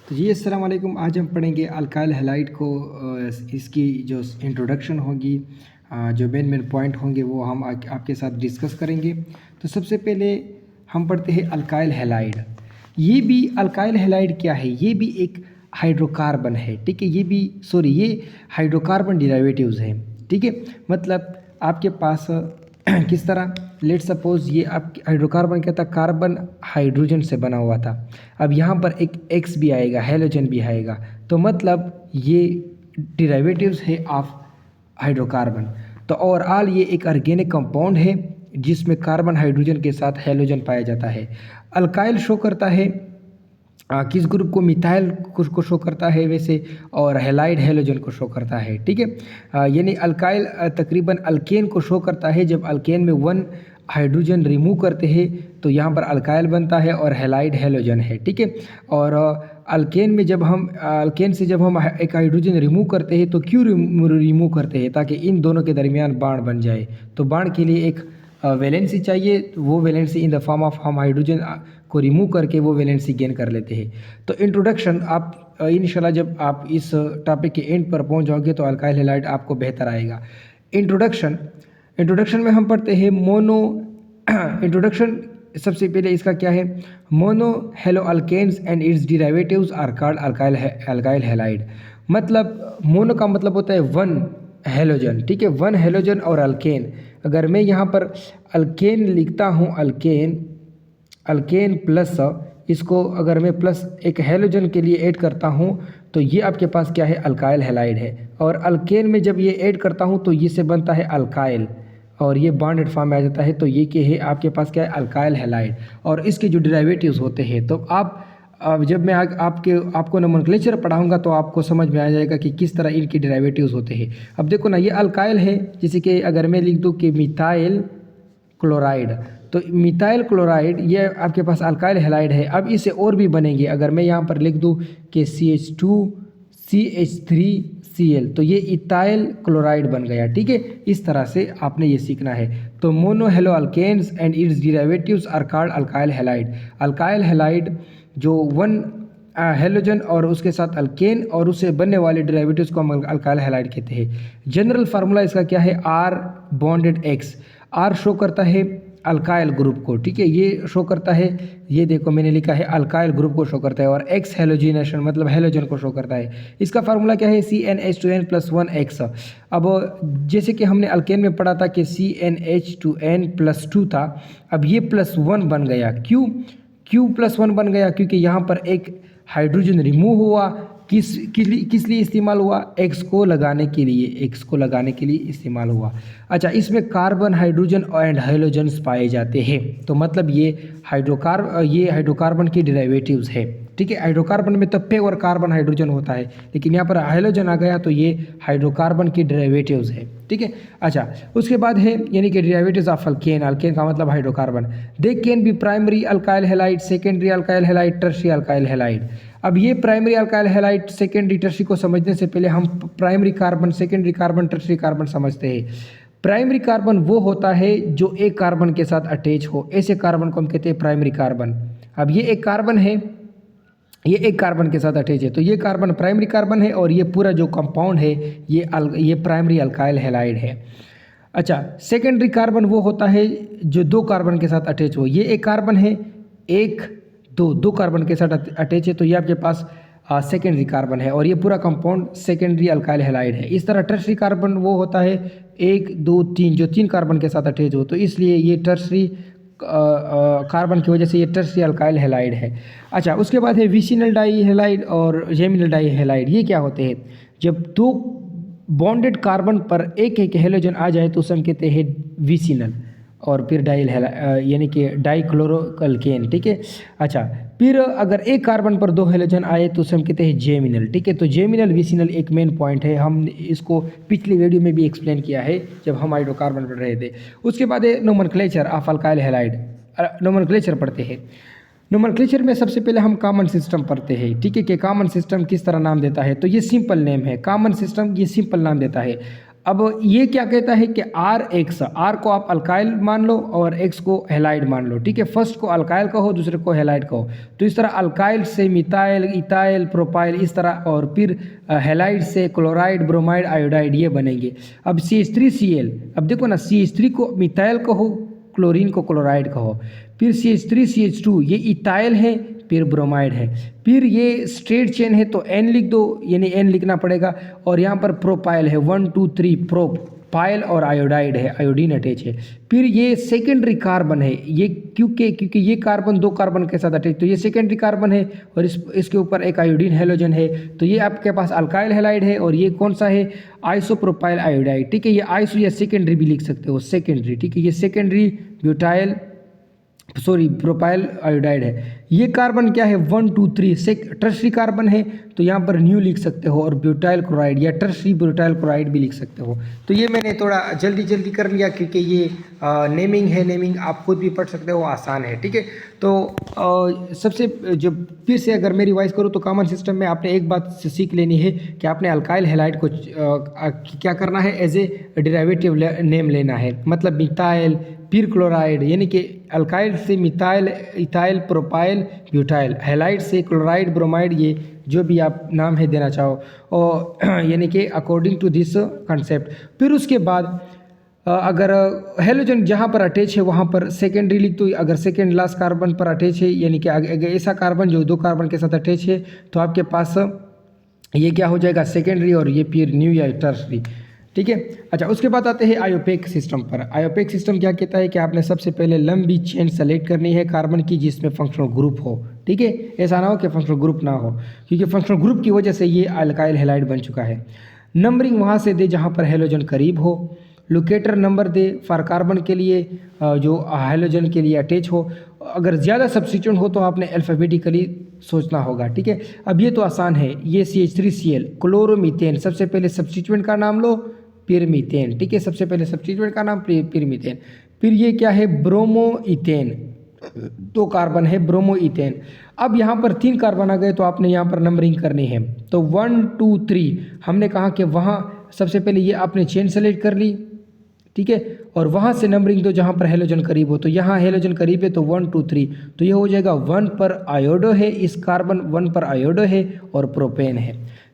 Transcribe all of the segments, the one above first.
तो जी अस्सलाम वालेकुम। आज हम पढ़ेंगे अल्काइल हैलाइड को। इसकी जो इंट्रोडक्शन होगी, जो मेन पॉइंट होंगे वो हम आपके साथ डिस्कस करेंगे। तो सबसे पहले हम पढ़ते हैं अल्काइल हैलाइड। ये भी अल्काइल हैलाइड क्या है? ये भी एक हाइड्रोकार्बन है, ठीक है। ये हाइड्रोकार्बन डिराइवेटिव्स हैं, ठीक है। मतलब आपके पास किस तरह, लेट सपोज ये आपके हाइड्रोकार्बन क्या था, कार्बन हाइड्रोजन से बना हुआ था। अब यहाँ पर एक X भी आएगा, हेलोजन भी आएगा, तो मतलब ये डिराइवेटिव्स है ऑफ हाइड्रोकार्बन। तो ओवरऑल ये एक ऑर्गेनिक कंपाउंड है जिसमें कार्बन हाइड्रोजन के साथ हेलोजन पाया जाता है। अल्काइल शो करता है किस ग्रुप को, मिथाइल को शो करता है वैसे, और हैलाइड हेलोजन को शो करता है, ठीक है। यानी अल्काइल तकरीबन अल्केन को शो करता है। जब अल्केन में वन हाइड्रोजन रिमूव करते हैं तो यहाँ पर अल्काइल बनता है और हैलाइड हेलोजन है, ठीक है। और अल्केन से जब हम एक हाइड्रोजन रिमूव करते हैं तो क्यों रिमूव करते हैं? ताकि इन दोनों के दरमियान बॉन्ड बन जाए। तो बॉन्ड के लिए एक वैलेंसी चाहिए, तो वो valency in the form of हम हाइड्रोजन को रिमूव करके वो वैलेंसी गेन कर लेते हैं। तो इंट्रोडक्शन आप इंशाल्लाह जब आप इस टॉपिक के एंड पर पहुंच जाओगे तो अल्काइल हैलाइड आपको बेहतर आएगा। इंट्रोडक्शन में हम पढ़ते हैं इंट्रोडक्शन सबसे पहले इसका क्या है, mono halo alkanes and its derivatives are called alkyl halide. मतलब मोनो का मतलब होता है वन हेलोजन, ठीक है, वन हेलोजन और अल्केन। अगर मैं यहाँ पर अल्केन लिखता हूँ, अल्केन प्लस इसको अगर मैं प्लस एक हेलोजन के लिए ऐड करता हूँ तो ये आपके पास क्या है, अल्काइल हैलाइड है। और अल्केन में जब ये ऐड करता हूँ तो ये से बनता है अल्काइल और ये बॉन्डेड फॉर्म में आ जाता है। तो ये क्या है, आपके पास क्या है, अल्काइल हैलाइड। और इसके जो डेरिवेटिव्स होते हैं, तो अब जब मैं आपको नोमेनक्लेचर पढ़ाऊंगा तो आपको समझ में आ जाएगा कि किस तरह इनके डेरिवेटिव्स होते हैं। अब देखो ना, ये अल्काइल है, जैसे कि अगर मैं लिख दूँ कि मिथाइल क्लोराइड, तो मिथाइल क्लोराइड ये आपके पास अल्काइल हैलाइड है। अब इसे और भी बनेंगे, अगर मैं यहाँ पर लिख दूँ कि CH2CH3Cl, तो ये इथाइल क्लोराइड बन गया, ठीक है। इस तरह से आपने ये सीखना है। तो mono halo alkanes and its derivatives are called alkyl halide. Alkyl halide जो वन हेलोजन और उसके साथ अल्केन और उससे बनने वाले डेरिवेटिव्स को हम अल्काइल हैलाइड कहते हैं। जनरल फार्मूला इसका क्या है, R bonded X। R show करता है अल्काइल ग्रुप को, ठीक है, ये शो करता है, ये देखो मैंने लिखा है अल्काइल ग्रुप को शो करता है। और X हेलोजिनेशन मतलब हेलोजन को शो करता है। इसका फार्मूला क्या है, CnH2n+1X। अब जैसे कि हमने अल्केन में पढ़ा था कि CnH2n+2 था, अब ये +1 बन गया। क्यों +1 बन गया? क्योंकि यहाँ पर एक हाइड्रोजन रिमूव हुआ। किस लिए इस्तेमाल हुआ, X को लगाने के लिए इस्तेमाल हुआ। अच्छा, इसमें कार्बन हाइड्रोजन एंड हेलोजन्स पाए जाते हैं। तो मतलब ये हाइड्रोकार्बन की डेरिवेटिव्स है, ठीक है। हाइड्रोकार्बन में तो पे और कार्बन हाइड्रोजन होता है, लेकिन यहाँ पर हेलोजन आ गया तो ये हाइड्रोकार्बन की डेरिवेटिव्स है, ठीक है। अच्छा, उसके बाद है यानी कि डेरिवेटिव्स ऑफ अल्केन का मतलब hydrocarbon. They can be primary alkyl halide, secondary alkyl halide, tertiary alkyl halide. अब ये primary alkyl halide, secondary, tertiary को समझने से पहले हम primary carbon, secondary carbon, tertiary carbon समझते हैं। प्राइमरी कार्बन वो होता है जो एक कार्बन के साथ अटैच हो, ऐसे कार्बन को हम कहते हैं प्राइमरी कार्बन। अब ये एक कार्बन है, ये एक कार्बन के साथ अटैच है, तो ये कार्बन प्राइमरी कार्बन है और ये पूरा जो कंपाउंड है ये प्राइमरी अल्काइल हैलाइड है। अच्छा, सेकेंडरी कार्बन वो होता है जो दो कार्बन के साथ अटैच हो। ये एक कार्बन है, दो कार्बन के साथ अटैच है, तो ये आपके पास सेकेंडरी कार्बन है और ये पूरा कंपाउंड सेकेंडरी अल्काइल हैलाइड है। इस तरह टर्शियरी कार्बन वो होता है 1 2 3 जो 3 कार्बन के साथ अटैच हो, तो इसलिए ये टर्शियरी कार्बन की वजह से ये टर्शियरी अल्काइल हैलाइड है। अच्छा, उसके बाद है विसिनल डाई हैलाइड और जेमिनल डाई हैलाइड। ये क्या होते हैं, जब दो बॉन्डेड कार्बन पर एक हेलोजन आ जाए तो उसे हम कहते हैं विसिनल, और फिर यानी कि डाइक्लोरोअल्केन, ठीक है। अच्छा, फिर अगर एक कार्बन पर दो हेलोजन आए तो उसे हम कहते हैं जेमिनल, ठीक है। तो जेमिनल विसिनल एक मेन पॉइंट है, हमने इसको पिछले वीडियो में भी एक्सप्लेन किया है जब हम हाइड्रोकार्बन पढ़ रहे थे। उसके बाद है nomenclature of alkyl halide. Nomenclature पढ़ते हैं। नोमेनक्लेचर में सबसे पहले हम कॉमन सिस्टम पढ़ते हैं, ठीक है, कि कॉमन सिस्टम किस तरह नाम देता है। तो ये सिंपल नेम है, कॉमन सिस्टम ये सिंपल नाम देता है। अब ये क्या कहता है कि आर एक्स, आर को आप अल्काइल मान लो और एक्स को हेलाइड मान लो, ठीक है। फर्स्ट को अल्काइल कहो, दूसरे को हेलाइड कहो। तो इस तरह अल्काइल से मिथाइल, इथाइल, प्रोपाइल, इस तरह, और फिर हेलाइड से क्लोराइड, ब्रोमाइड, आयोडाइड, ये बनेंगे। अब CH3Cl, अब देखो ना, CH3 को मिथाइल कहो, क्लोरीन को क्लोराइड कहो, फिर CH3CH2 ये इथाइल है, फिर ब्रोमाइड है, फिर ये स्ट्रेट चेन है तो N लिख दो, यानी N लिखना पड़ेगा। और यहाँ पर प्रोपाइल है, 1 2 3 प्रोपाइल, और आयोडाइड है, आयोडीन अटैच है। फिर ये सेकेंडरी कार्बन है, ये क्योंकि ये कार्बन 2 कार्बन के साथ अटैच, तो ये सेकेंडरी कार्बन है और इसके ऊपर एक आयोडीन हेलोजन है, तो ये आपके पास अल्काइल हेलाइड है। और ये कौन सा है, आइसोप्रोपाइल आयोडाइड, ठीक है। ये आइसो या सेकेंडरी भी लिख सकते हो, सेकेंडरी, ठीक है। ये secondary butyl, sorry propyl iodide है। ये कार्बन क्या है, 1 2 3 से टर्शरी कार्बन है, तो यहाँ पर न्यू लिख सकते हो, और ब्यूटाइल क्लोराइड या टर्शरी ब्यूटाइल क्लोराइड भी लिख सकते हो। तो ये मैंने थोड़ा जल्दी कर लिया क्योंकि ये नेमिंग है, नेमिंग आप खुद भी पढ़ सकते हो, आसान है, ठीक है। तो सबसे जब फिर से अगर मेरी वाइज करूँ तो कॉमन सिस्टम में आपने एक बात सीख लेनी है कि आपने अल्काइल हेलाइड को क्या करना है, एज ए डेरिवेटिव नेम लेना है। मतलब मिथाइल, फिर क्लोराइड, यानी कि अल्काइल से methyl, ethyl, propyl, butyl, halide से क्लोराइड, ब्रोमाइड, ये जो भी आप नाम है देना चाहो, और यानी कि अकॉर्डिंग टू दिस कंसेप्ट। फिर उसके बाद अगर हेलोजन जहाँ पर अटैच है वहाँ पर सेकेंडरी लिख दो। अगर सेकेंड लास्ट कार्बन पर अटैच है, यानी कि अगर ऐसा कार्बन जो 2 कार्बन के साथ अटैच है, तो आपके पास ये क्या हो जाएगा, सेकेंडरी, और ये फिर न्यू या टर्शरी, ठीक है। अच्छा, उसके बाद आते हैं आयोपेक सिस्टम पर। आयोपेक सिस्टम क्या कहता है कि आपने सबसे पहले लंबी चेन सेलेक्ट करनी है कार्बन की जिसमें फंक्शनल ग्रुप हो, ठीक है। ऐसा ना हो कि फंक्शनल ग्रुप ना हो, क्योंकि फंक्शनल ग्रुप की वजह से ये अल्काइल हेलाइड बन चुका है। नंबरिंग वहाँ से दे जहाँ पर हेलोजन करीब हो। Locator number they for carbon के लिए जो हेलोजन के लिए अटैच हो। अगर ज़्यादा सब्स्टिट्यूएंट हो तो आपने अल्फ़ाबेटिकली सोचना होगा, ठीक है। अब ये तो आसान है, ये CH3Cl क्लोरोमीथेन, सबसे पहले सब्स्टिट्यूएंट का नाम लो, फिर मीथेन, ठीक है। सबसे पहले सब्स्टिट्यूएंट का नाम, फिर मीथेन। फिर ये क्या है, ब्रोमोइथेन, 2 कार्बन है, ब्रोमोइथेन। अब यहाँ पर 3 कार्बन आ गए तो आपने यहाँ पर नंबरिंग करनी है। तो 1 2 3 हमने कहा कि वहाँ सबसे पहले ये आपने चेन सेलेक्ट कर ली, ठीक है, और वहाँ से नंबरिंग दो जहाँ पर हेलोजन करीब हो। तो यहाँ हेलोजन करीब है तो 1 2 3, तो ये हो जाएगा 1 पर आयोडो है, इस कार्बन 1 पर आयोडो है और प्रोपेन है।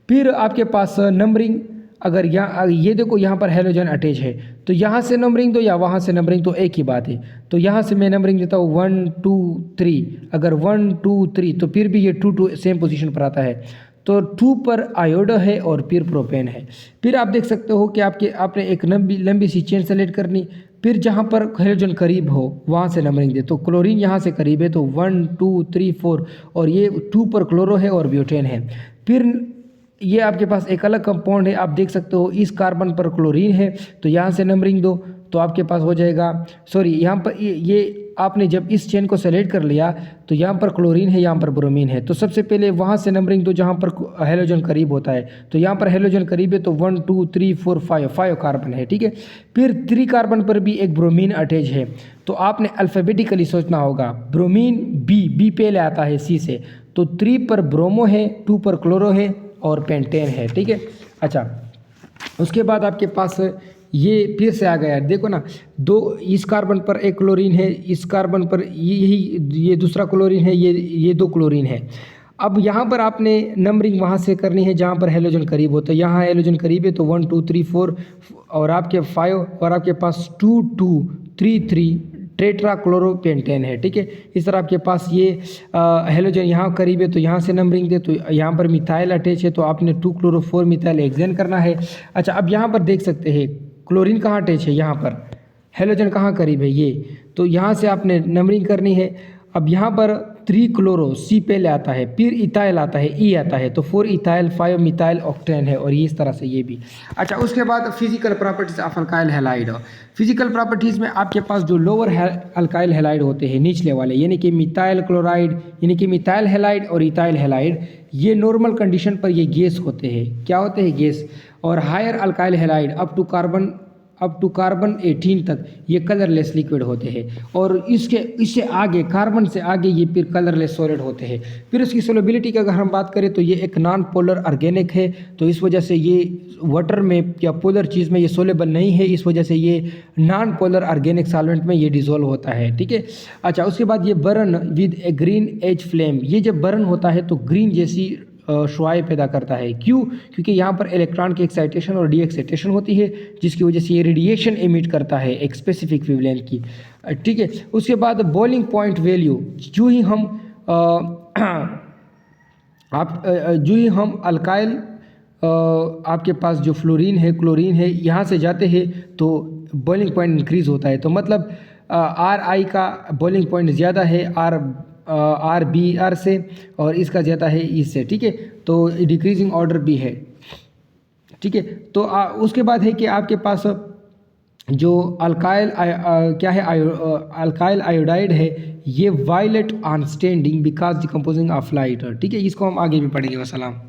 फिर आपके पास नंबरिंग, अगर यहाँ ये देखो यहाँ पर हेलोजन अटैच है, तो यहाँ से नंबरिंग दो या वहाँ से नंबरिंग, तो एक ही बात है। तो यहाँ से मैं नंबरिंग देता हूँ 1 2 3। अगर 1 2 3 तो फिर भी ये 2 2 सेम पोजीशन पर आता है, तो 2 पर आयोडो है और फिर प्रोपेन है। फिर आप देख सकते हो कि आपने एक लंबी सी चेन सेलेक्ट करनी, फिर जहाँ पर हेलोजन करीब हो वहाँ से नंबरिंग दे। तो क्लोरीन यहाँ से करीब है तो 1 2 3 4, और ये 2 पर क्लोरो है और ब्यूटेन है। फिर ये आपके पास एक अलग कंपाउंड है, आप देख सकते हो इस कार्बन पर क्लोरीन है, तो यहाँ से नंबरिंग दो तो आपके पास हो जाएगा, सॉरी यहाँ पर ये आपने जब इस चेन को सेलेक्ट कर लिया तो यहाँ पर क्लोरीन है, यहाँ पर ब्रोमीन है, तो सबसे पहले वहाँ से नंबरिंग दो जहाँ पर हेलोजन करीब होता है। तो यहाँ पर हेलोजन करीब है तो 1 2 3 4 5 कार्बन है, ठीक है। फिर 3 कार्बन पर भी एक ब्रोमीन अटैच है, तो आपने अल्फ़ाबेटिकली सोचना होगा। ब्रोमीन बी पहले आता है C से, तो 3 पर ब्रोमो है, 2 पर क्लोरो है और पेंटेन है, ठीक है। अच्छा, उसके बाद आपके पास ये फिर से आ गया, देखो ना, 2 इस कार्बन पर एक क्लोरीन है, इस कार्बन पर ये दूसरा क्लोरीन है, ये 2 क्लोरीन है। अब यहाँ पर आपने नंबरिंग वहाँ से करनी है जहाँ पर हेलोजन करीब हो। तो यहाँ हेलोजन करीब है तो 1 2 3 4 और आपके 5 और आपके पास 2 2 3 3 टेट्रा क्लोरोपेंटेन है, ठीक है। इस तरह आपके पास ये हेलोजन यहाँ करीब है तो यहाँ से नंबरिंग दे, तो यहाँ पर मिथाइल अटैच है तो आपने 2 क्लोरो 4 मिथाइल हेक्सेन करना है। अच्छा, अब यहाँ पर देख सकते हैं क्लोरीन कहाँ अटैच है, यहाँ पर हेलोजन कहाँ करीब है, ये, तो यहाँ से आपने नंबरिंग करनी है। अब यहाँ पर 3 क्लोरो C पहले आता है, फिर इथाइल आता है, E आता है, तो 4 इथाइल 5 मिथाइल ऑक्टेन है, और ये इस तरह से ये भी। अच्छा, उसके बाद physical properties of alkyl halide. Physical properties में आपके पास जो लोअर अल्काइल हैलाइड होते हैं, निचले वाले, यानी कि मिथाइल क्लोराइड, यानी कि मिथाइल हैलाइड और इथाइल हैलाइड, ये नॉर्मल कंडीशन पर ये गैस होते हैं। क्या होते हैं, गैस। और higher alkyl halide up to up to carbon 18 तक ये कलरलेस लिक्विड होते हैं, और इससे आगे कार्बन से आगे ये फिर कलरलेस सॉलिड होते हैं। फिर उसकी सोलेबिलिटी की अगर हम बात करें तो ये एक नॉन पोलर ऑर्गेनिक है, तो इस वजह से ये वाटर में या पोलर चीज़ में ये सोलेबल नहीं है, इस वजह से ये नॉन पोलर ऑर्गेनिक सॉल्वेंट में ये डिसॉल्व होता है। ठीक है, अच्छा उसके बाद ये burn with a green edge flame, ये जब बर्न होता है तो ग्रीन जैसी शुआएं पैदा करता है। क्यों? क्योंकि यहाँ पर इलेक्ट्रॉन की एक्साइटेशन और डी एक्साइटेशन होती है, जिसकी वजह से ये रेडिएशन एमिट करता है एक स्पेसिफिक वेवलेंथ की। ठीक है, उसके बाद बॉइलिंग पॉइंट वैल्यू, जो ही हम अल्काइल आपके पास जो फ्लोरीन है क्लोरीन है यहाँ से जाते हैं तो बॉइलिंग पॉइंट इंक्रीज़ होता है। तो मतलब आर आई का बॉइलिंग पॉइंट ज़्यादा है आर बी आर से, और इसका ज़्यादा है इससे। ठीक है, तो डिक्रीजिंग ऑर्डर भी है। ठीक है, तो उसके बाद है कि आपके पास जो अल्काइल क्या है अल्काइल आयोडाइड है, ये violet on standing because decomposing of light. ठीक है, इसको हम आगे भी पढ़ेंगे। वसलाम।